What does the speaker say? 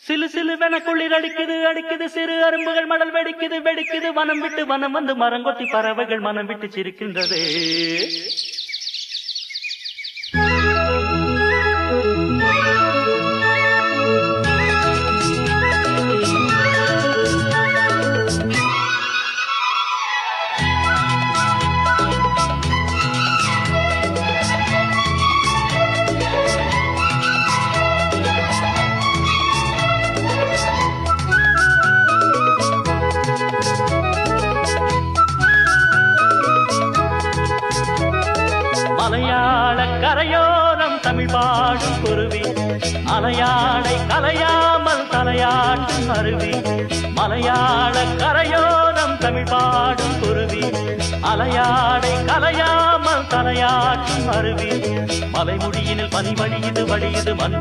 சிலு சிலுவென குளிர் அடிக்குது அடிக்குது சிறு அரும்புகள் மடல் வெடிக்குது வெடிக்குது வனம் விட்டு வனம் வந்து மரங்கொத்தி பறவைகள் மனம் விட்டு சிரிக்கின்றது. மலையாள கரையோரம் தமிழ் பாடும் குருவி அலையாடை கலையாமல் தலையாட்டும் அருவி. மலையாள கரையோரம் தமிழ் பாடும் குருவி அலையாடை கலையாமல் தலையாட்டும் அருவி. மலைமுடியினில் பனி வழியுது வழியுது மண்